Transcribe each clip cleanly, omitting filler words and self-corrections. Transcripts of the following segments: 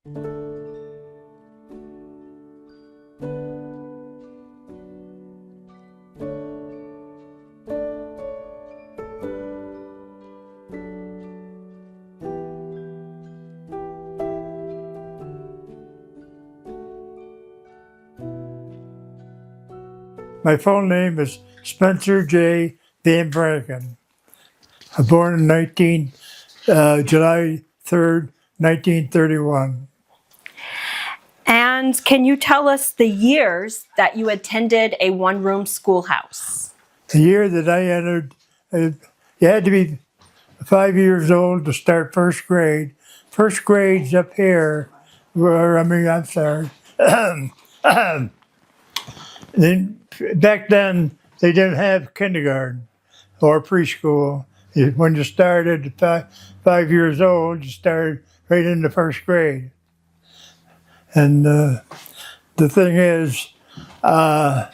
My full name is Spencer J. VanVranken. I was born in July 3rd, 1931. And can you tell us the years that you attended a one-room schoolhouse? The year that I entered, you had to be 5 years old to start first grade. First grade's up here, I'm sorry. Then, back then, they didn't have kindergarten or preschool. When you started at 5 years old, you started right into first grade. And the thing is, I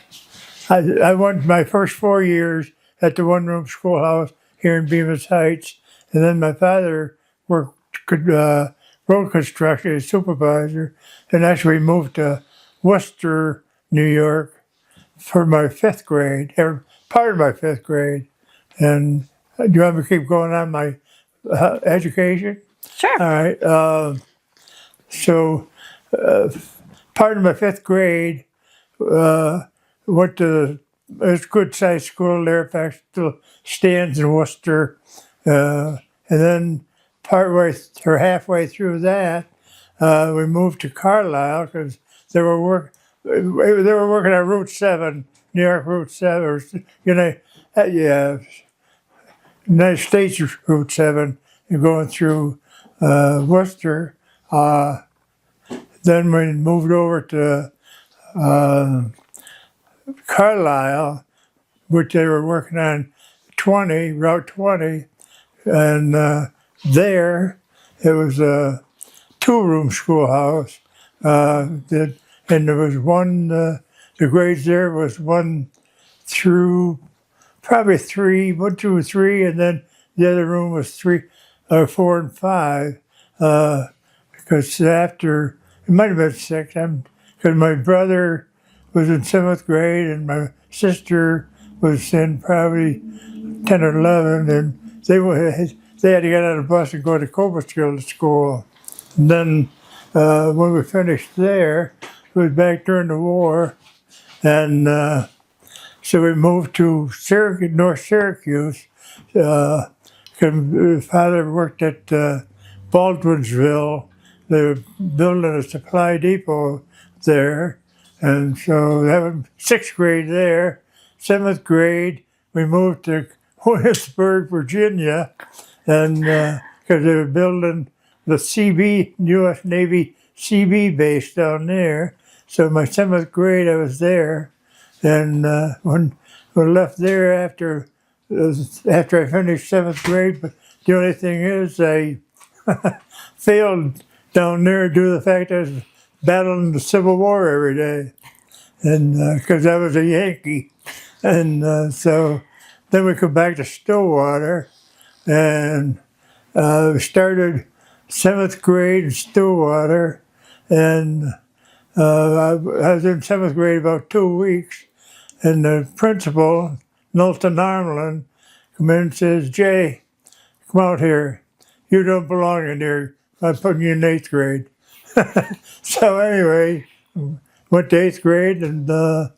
went my first 4 years at the one-room schoolhouse here in Bemis Heights, and then my father worked road construction as supervisor, and actually moved to Worcester, New York, for my 5th grade, or part of my 5th grade. And do you want me to keep going on my education? Sure. All right. So part of my 5th grade, went to a good sized school there. In fact, still stands in Worcester. And then halfway through that, we moved to Carlisle because they were working on Route 7, New York Route 7, or United States Route 7, and going through Worcester. Then we moved over to Carlisle, which they were working on Route 20, and there it was a 2-room schoolhouse. And there was the grades there was 1 through probably 3, 1, 2, or 3, and then the other room was 3, 4, and 5. Because after, it might have been 6, because my brother was in 7th grade and my sister was in probably 10 or 11, and they had to get on a bus and go to Cobleskill school. And then when we finished there, it was back during the war, and so we moved to North Syracuse. Father worked at Baldwinsville. They were building a supply depot there, and so that was 6th grade there. 7th grade, we moved to Williamsburg, Virginia, and because they were building the U.S. Navy CB base down there. So my 7th grade, I was there, and when we left there after I finished 7th grade, but the only thing is I failed down there due to the fact I was battling the Civil War every day, and because I was a Yankee. And so then we come back to Stillwater, and we started 7th grade in Stillwater, and I was in 7th grade about 2 weeks, and the principal, Knowlton Armlin, come in and says, "Jay, come out here. You don't belong in here. I'm putting you in 8th grade." So anyway, went to 8th grade, and I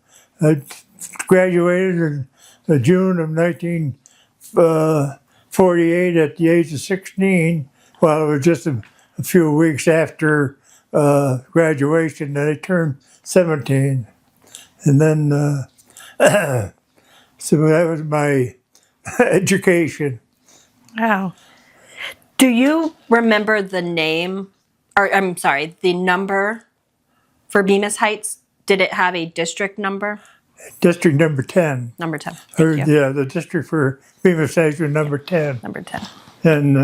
graduated in June of 1948 at the age of 16. Well, it was just a few weeks after graduation that I turned 17. And then, so that was my education. Wow. Do you remember the name, or I'm sorry, the number for Bemis Heights? Did it have a district number? District number 10. Number 10. Thank you. Yeah, the district for Bemis Heights was number 10. Number 10. And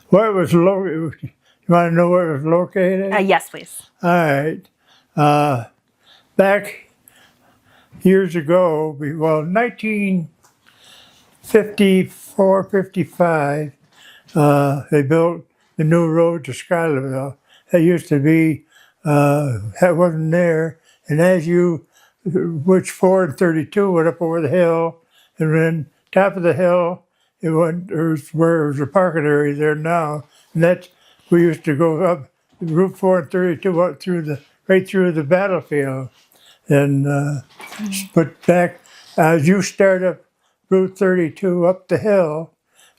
where it was located, you want to know where it was located? Yes, please. All right. Back years ago, 1954, 55, they the new road to Schuylerville. That used to be, that wasn't there. And as you, which 4 and 32 went up over the hill, and then top of the hill, it went, there's where there's a parking area there now. And that's, we used to go up Route 4 and 32 up through right through the battlefield. And, but back, as you start up Route 32 up the hill,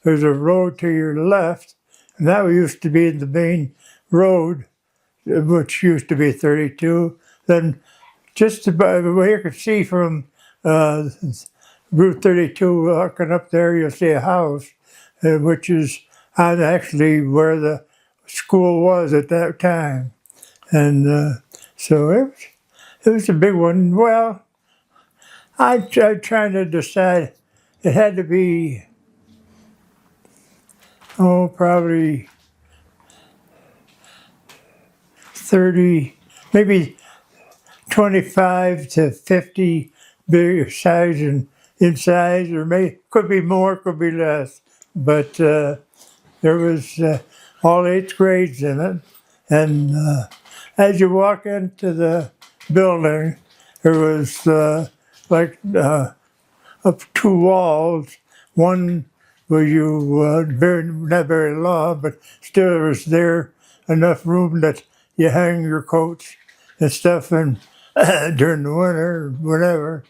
there's a road to your left, and that used to be the main road, which used to be 32. Then just about the way you could see from Route 32 walking up there, you'll see a house, which is on actually where the school was at that time. And so it was a big one. Well, I tried trying to decide. It had to be, probably 30, maybe 25 to 50 bigger size and in size, or could be more, could be less. But there was all 8th grades in it. And as you walk into the building, there was up 2 walls. One where you not very long, but still there was enough room that you hang your coats and stuff and during the winter or whatever.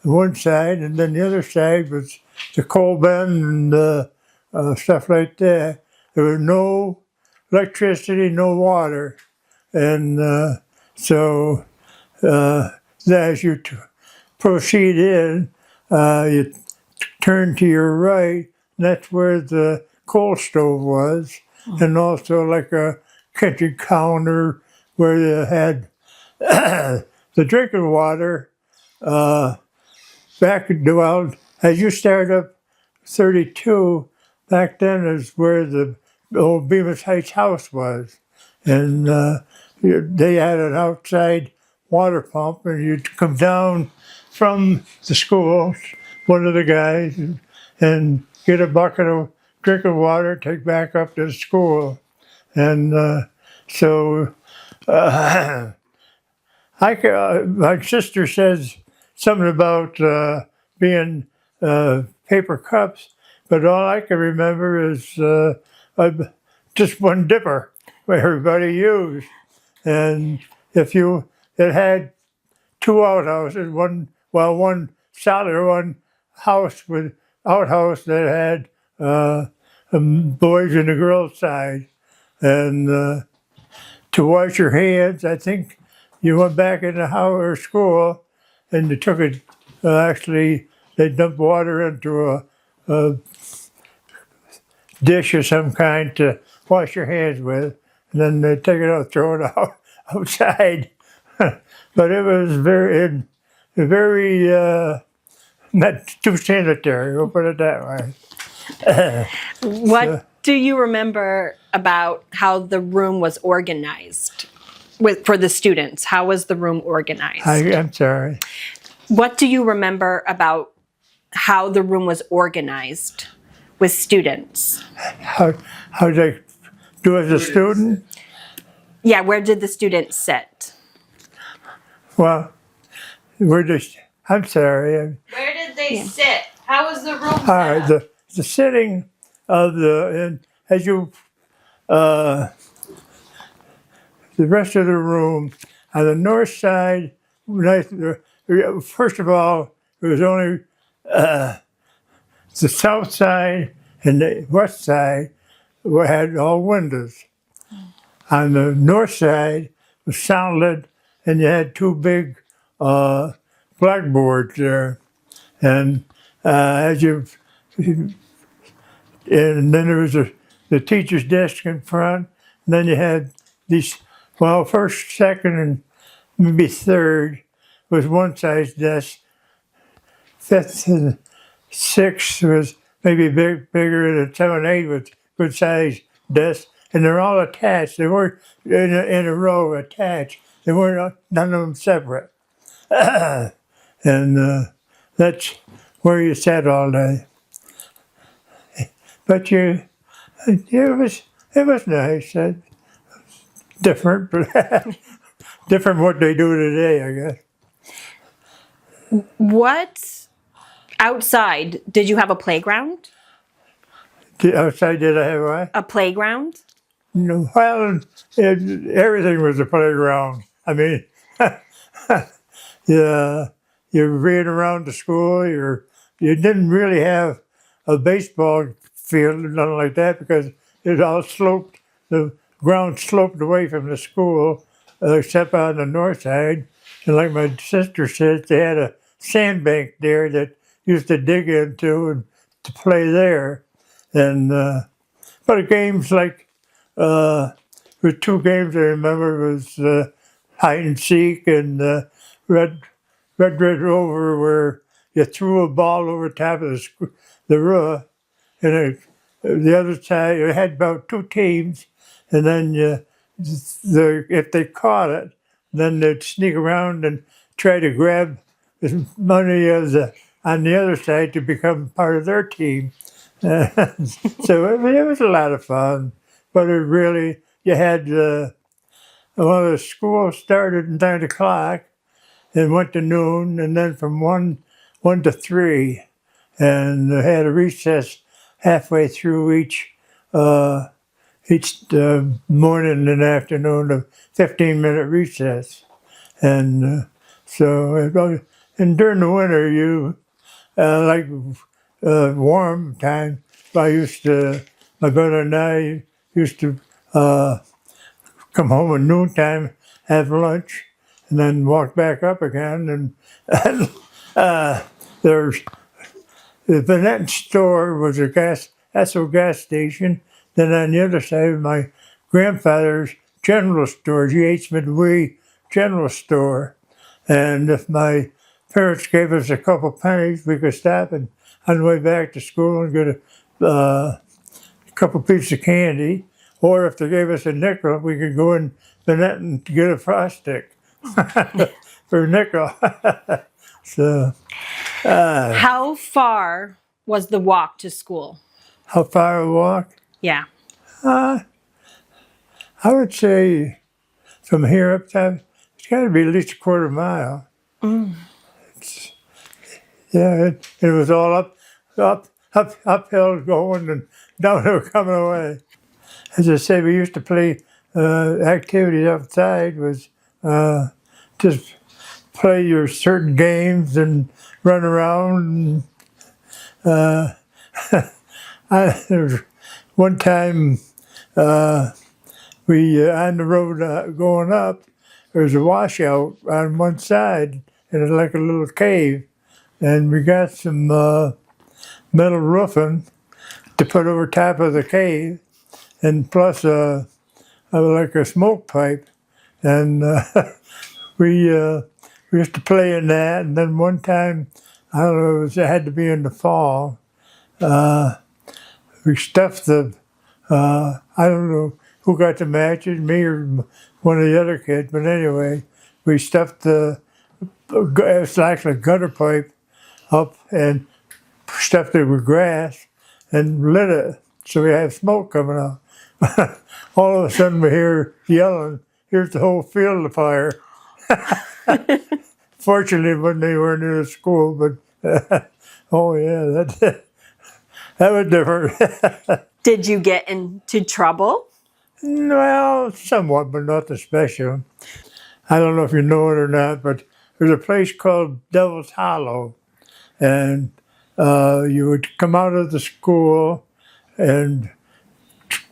One side, and then the other side was the coal bin and stuff like that. There was no electricity, no water, and so as you proceed in, you turn to your right, and that's where the coal stove was, and also like a kitchen counter where they had the drinking water. As you start up 32, back then is where the old Bemis Heights house was, and they had an outside water pump, and you'd come down from the school, one of the guys, and get a bucket of drinking water, take back up to the school. And so my sister says something about being paper cups, but all I can remember is just one dipper that everybody used. And it had 2 outhouses, one solid, one house with outhouse that had boys and the girls side. And to wash your hands, I think you went back in the house or school, and they took it. Actually, they dumped water into a dish of some kind to wash your hands with, and then they take it out, throw it out outside. But it was very not too sanitary. We'll put it that way. What do you remember about how the room was organized for the students? How was the room organized? I'm sorry. What do you remember about how the room was organized with students? How did I do as a student? Yeah, where did the students sit? Well, I'm sorry. Where did they sit? How was the room set All right, up? the sitting of as you the rest of the room on the north side. First of all, it was only the south side and the west side had all windows. On the north side was solid, and you had 2 big blackboards there, and and then there was the teacher's desk in front, and then you had these, first, second, and maybe third was one size desk. 5th and 6th was maybe bigger, and 7, 8 was good size desks, and they're all attached. They weren't in a row attached. They weren't, none of them separate. And that's where you sat all day. But it was It was nice. Different, but different what they do today, I guess. What outside did you have a playground? Outside, did I have what? A playground? No, well, everything was a playground. I mean, yeah, you ran around the school. You didn't really have a baseball field or nothing like that because it all sloped. The ground sloped away from the school, except on the north side. And like my sister said, they had a sandbank there that used to dig into and to play there. And but games like the two games I remember was hide and seek and red rover, where you threw a ball over top of the roof, and the other side you had about two teams, and then if they caught it, then they'd sneak around and try to grab as many as on the other side to become part of their team. So it was a lot of fun, but it really, you had well, the school started at 9 o'clock and went to noon, and then from one to 3, and they had a recess halfway through each morning and afternoon, a 15-minute recess. And and during the winter, you like warm time. My brother and I used to come home at noontime, have lunch, and then walk back up again. And there's the Vanette store was a Esso gas station. Then on the other side of my grandfather's general store, G.H. Midway General Store. And if my parents gave us a couple pennies, we could stop and on the way back to school and get a couple pieces of candy. Or if they gave us a nickel, we could go in Vanette and get a frost stick for a nickel. So, How far was the walk to school? how far a walk? Yeah. I would say from here up to, it's got to be at least a quarter mile. Yeah, it was all uphill going and downhill coming away. As I say, we used to play activities outside was just play your certain games and run around. And, there was one time we on the road going up, there was a washout on one side, and it's like a little cave, and we got some metal roofing to put over top of the cave, and plus like a smoke pipe, and we used to play in that. And then one time, I don't know, it had to be in the fall. We stuffed I don't know who got the matches, me or one of the other kids, but anyway, we stuffed it's actually a gutter pipe up and stuffed it with grass and lit it so we have smoke coming out. All of a sudden we hear yelling, here's the whole field of fire. Fortunately, when they weren't in the school, but oh yeah, that was different. Did you get into trouble? Well, somewhat, but nothing special. I don't know if you know it or not, but there's a place called Devil's Hollow, and you would come out of the school, and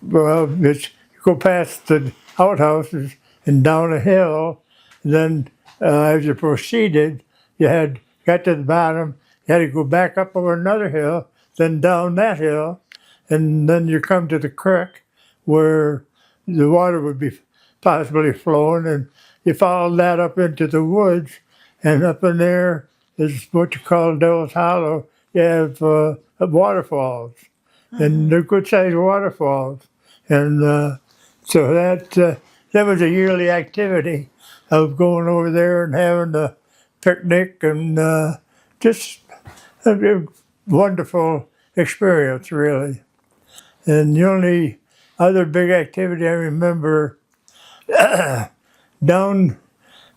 well, you go past the outhouses and down a hill, and then as you proceeded, got to the bottom, you had to go back up over another hill, then down that hill, and then you come to the creek where the water would be possibly flowing, and you follow that up into the woods, and up in there is what you call Devil's Hollow. You have waterfalls, and they're good-sized waterfalls, and so that was a yearly activity of going over there and having a picnic, and just a wonderful experience, really. And the only other big activity I remember down,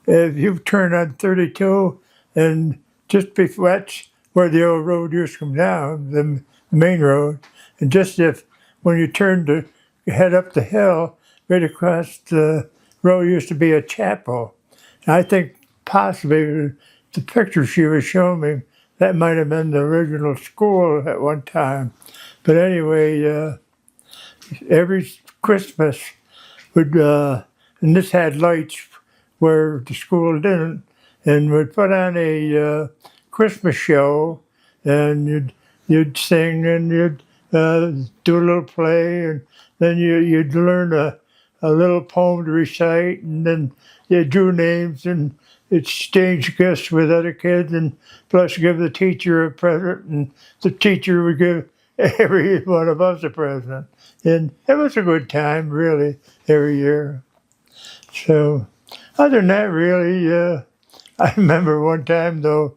if you turn on 32 and just before that's where the old road used to come down, the main road, and just if when you turned to head up the hill, right across the road used to be a chapel. And I think possibly the picture she was showing me, that might have been the original school at one time. But anyway, every Christmas would, and this had lights where the school didn't, and would put on a Christmas show, and you'd sing and you'd do a little play, and then you'd learn a little poem to recite, and then you drew names and exchange gifts with other kids, and plus give the teacher a present, and the teacher would give every one of us a present. And it was a good time, really, every year. So, other than that, really, I remember one time, though,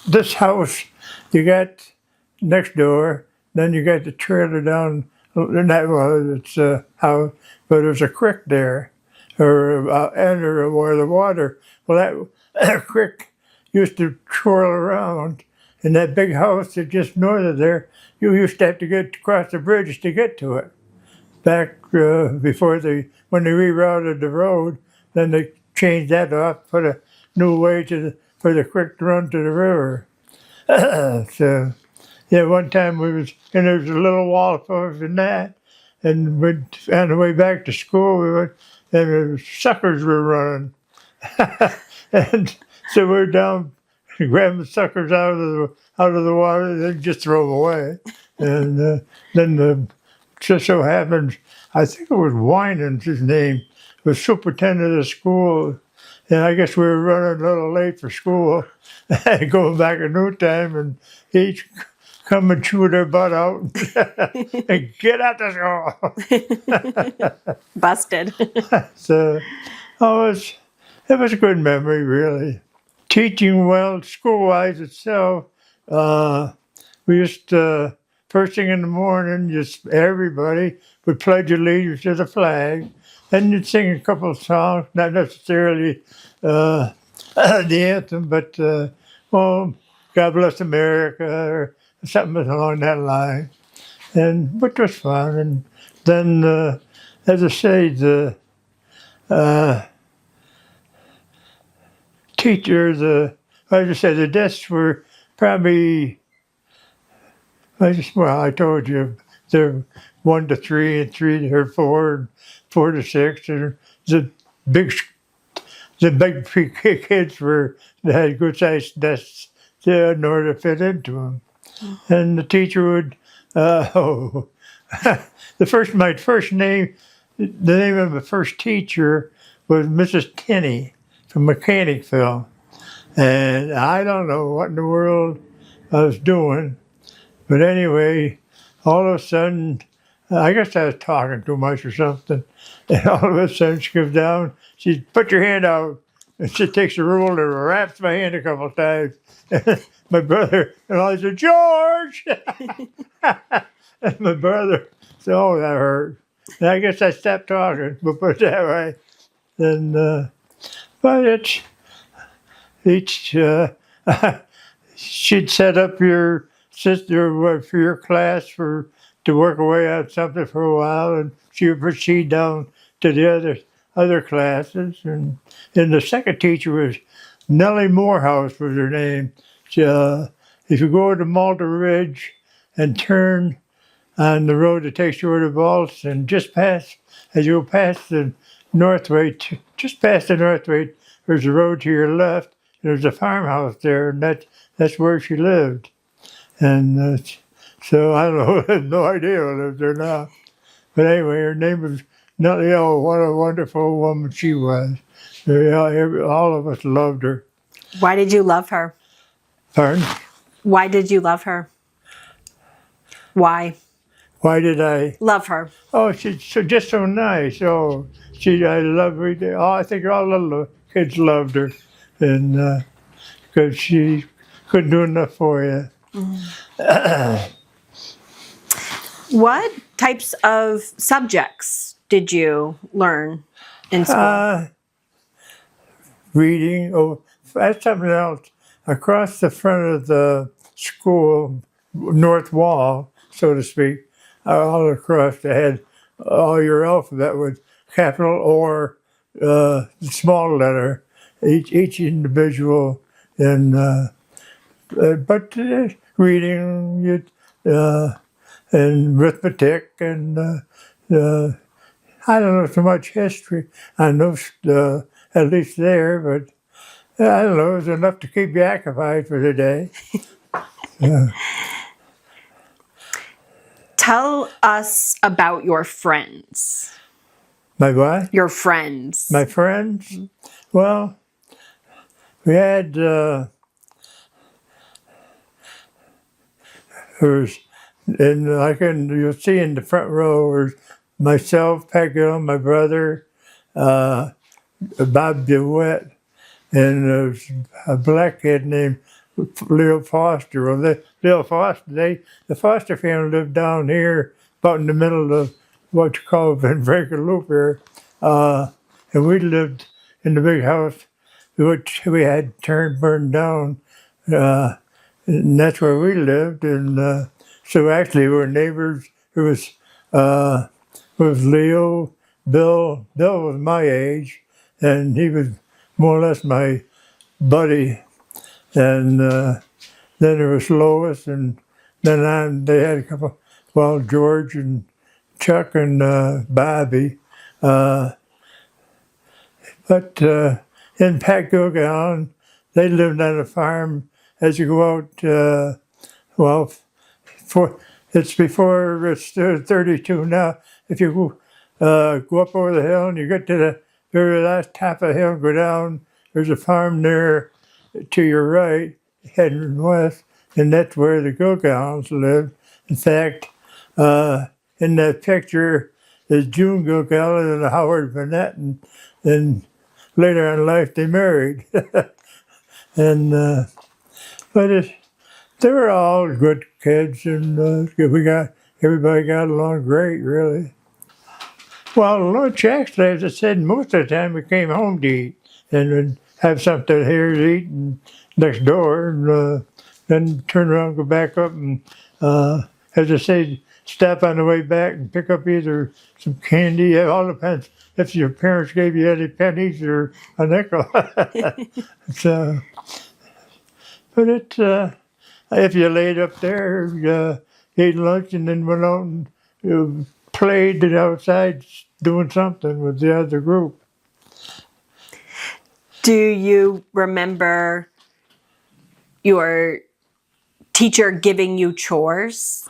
this house, you got next door, then you got the trailer down, not well, it's a house, but there's a creek there, or where the water, well, that creek used to twirl around, and that big house that just north of there, you used to have to get across the bridge to get to it. Back before when they rerouted the road, then they changed that off, put a new way for the creek to run to the river. So, yeah, one time and there was a little waterfall in that, and on the way back to school, and the suckers were running. And so we're down grabbing the suckers out of the water, and then just throw them away. And then just so happens, I think it was Winans, his name, was superintendent of the school. And I guess we were running a little late for school, going back at noon time, and he'd come and chew their butt out and get out the school. Busted. So it was a good memory, really. Teaching well, school-wise itself, we used to, first thing in the morning, just everybody would pledge allegiance to the flag. Then you'd sing a couple of songs, not necessarily the anthem, but, well, God Bless America, or something along that line. Which was fun. And then, as I say, the teachers, like I said, the desks were probably, I told you, they're 1 to 3 and 3 or 4 and 4 to 6. And the big kids they had good sized desks in order to fit into them. And the teacher would, my first name, the name of the first teacher was Mrs. Tinney from Mechanicville. And I don't know what in the world I was doing. But anyway, all of a sudden, I guess I was talking too much or something. And all of a sudden she comes down, she put your hand out, and she takes a ruler and wraps my hand a couple of times. My brother, and I said, George! And my brother said, oh, that hurt. And I guess I stopped talking, but put it that way. And, but she'd set up your sister for your class to work away on something for a while, and she would proceed down to the other classes. And the second teacher was Nellie Morehouse was her name. If you go to Malta Ridge and turn on the road that takes you over to Vaults, and as you go past the Northway, just past the Northway, there's a road to your left. There's a farmhouse there, and that's where she lived. And so I don't know, I have no idea who lives there now. But anyway, her name was Nellie. Oh, what a wonderful woman she was. All of us loved her. Why did you love her? Pardon? Why did you love her? Why? Why did I love her? Oh, she's just so nice. Oh, I love her. Oh, I think all the kids loved her, and because she couldn't do enough for you. What types of subjects did you learn in school? Reading. Oh, that's something else. Across the front of the school, north wall, so to speak, all across, they had all your alphabet with capital or small letter, each individual, and but reading and arithmetic and I don't know so much history. I know at least there, but I don't know, it was enough to keep you occupied for the day. Tell us about your friends. My what? Your friends. My friends? Well, we had, there was, and you'll see in the front row, was myself, Peggy, my brother, Bob DeWitt, and there was a black kid named Leo Foster. Well, the Foster family lived down here, about in the middle of what you call VanVranken Loop here. And we lived in the big house, which we had burned down. And that's where we lived. And so actually we were neighbors. It was Leo, Bill. Bill was my age, and he was more or less my buddy. And then there was Lois, and then they had a couple, well, George and Chuck and Bobby. But in Pygone, they lived on a farm. As you go out, it's before it's 32 now. If you go up over the hill and you get to the very last top of the hill, go down, there's a farm there to your right, heading west, and that's where the Gilgowns lived. In fact, in that picture is June Gilgown and Howard Burnett, and later in life they married. And they were all good kids, and everybody got along great, really. Well, lunch actually, as I said, most of the time we came home to eat, and would have something here to eat and next door, and then turn around and go back up and, as I say, stop on the way back and pick up either some candy. It all depends if your parents gave you any pennies or a nickel. So, but if you laid up there, ate lunch and then went out and played outside doing something with the other group. Do you remember your teacher giving you chores?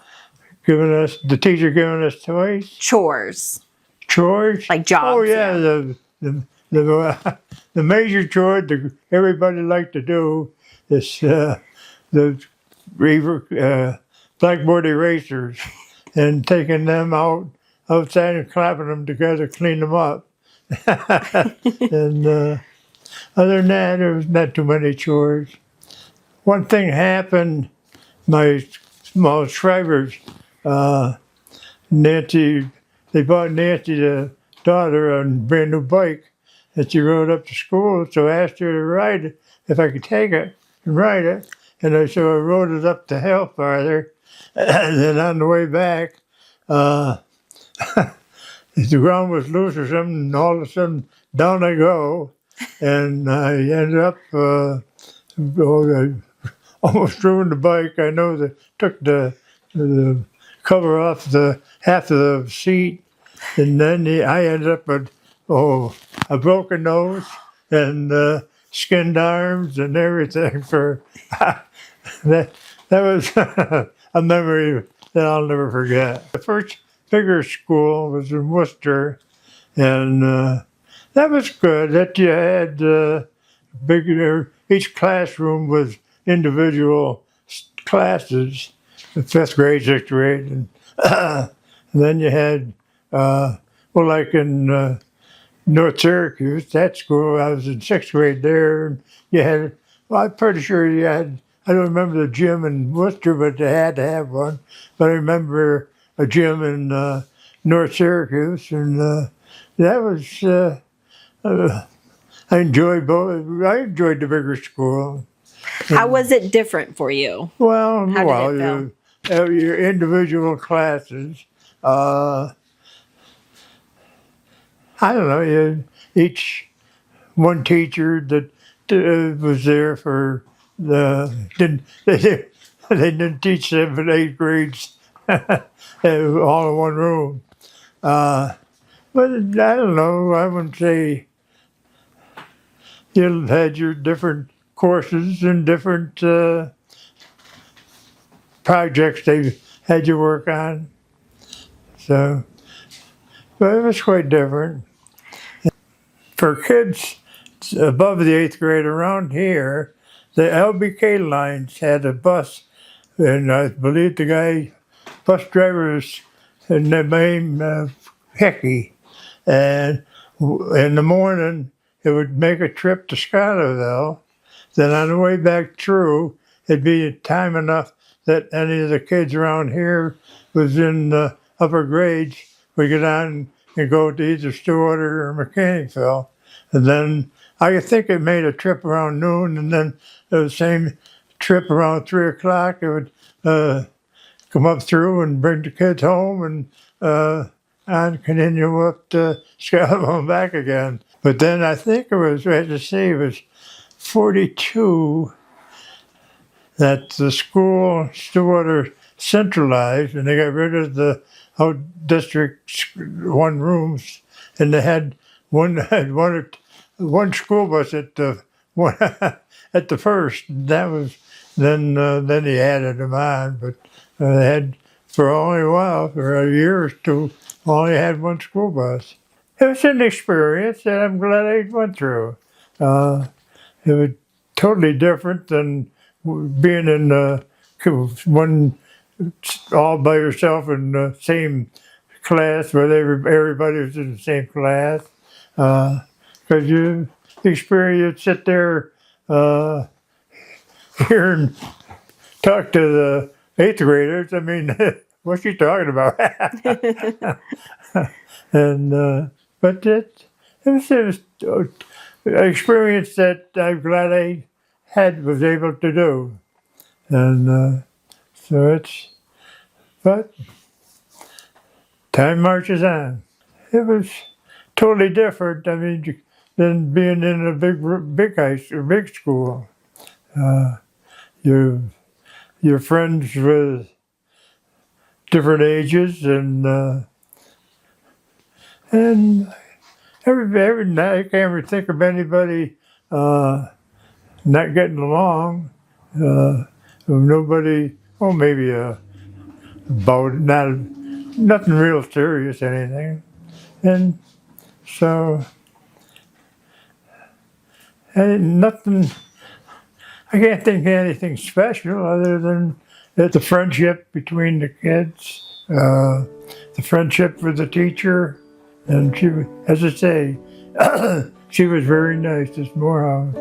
The teacher giving us toys? Chores. Chores? Like jobs. Oh, yeah. The major chore that everybody liked to do is the blackboard erasers and taking them outside and clapping them together, clean them up. And other than that, there was not too many chores. One thing happened, my small Shrivers, Nancy, they bought Nancy, the daughter, a brand new bike, and she rode up to school, so I asked her to ride it, if I could take it and ride it. And so I rode it up the hill farther, and then on the way back, the ground was loose or something, and all of a sudden, down I go, and I ended up I almost ruined the bike. I know that took the cover off the half of the seat, and then I ended up with a broken nose and skinned arms and everything. For that was a memory that I'll never forget. The first bigger school was in Worcester, and that was good. That you had bigger. Each classroom was individual classes, fifth grade, sixth grade, and then you had, like in North Syracuse, that school, I was in sixth grade there, and you had, I'm pretty sure you had, I don't remember the gym in Worcester, but they had to have one. But I remember a gym in North Syracuse, and that was I enjoyed both. I enjoyed the bigger school. How was it different for you? Well, How did well, it feel? you have your individual classes. I don't know. Each one teacher that was there for didn't they didn't teach 7th and 8th grades all in one room. But I don't know. I wouldn't say you had your different courses and different projects they had you work on. So, but it was quite different. For kids above the 8th grade around here, the LBK lines had a bus, and I believe the bus driver was named Hickey. And in the morning, it would make a trip to Schuylerville. Then on the way back through, it'd be time enough that any of the kids around here was in the upper grades would get on and go to either Stillwater or Mechanicsville. And then I think it made a trip around noon, and then the same trip around 3 o'clock, it would come up through and bring the kids home and continue up to Schuylerville and back again. But then I think it was, I had to see, it was 42 that the school Stillwater centralized, and they got rid of the out district one rooms, and they had one school bus at the one at the first. That was then he added them on, but they had for only a while, for a year or two, only had one school bus. It was an experience that I'm glad I went through. It was totally different than being in one all by yourself in the same class where everybody was in the same class. Because you experience, sit there here and talk to the 8th graders. I mean, what's she talking about? And but it was an experience that I'm glad I was able to do, and so but time marches on. It was totally different. I mean, than being in a big school. You're friends with different ages, and every night I can't ever think of anybody not getting along. Nobody. Well, maybe about nothing real serious, anything, and so nothing. I can't think of anything special other than the friendship between the kids, the friendship with the teacher, and she, as I say, she was very nice, this Morehouse.